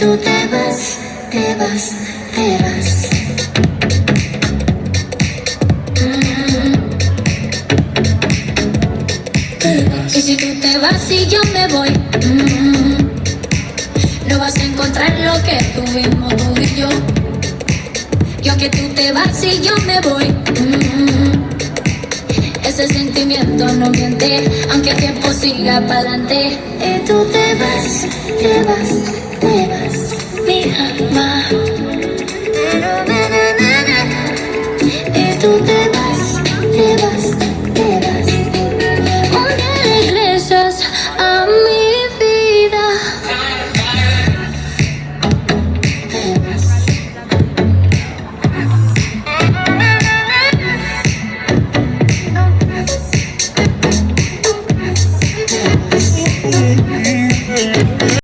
tú te vas, te vas, te vas. Y si tú te vas y yo me voy, no vas a encontrar lo que tuvimos tú y yo. Y aunque tú te vas y yo me voy, ese sentimiento no miente, aunque el tiempo siga para adelante. Y tú te vas, te vas.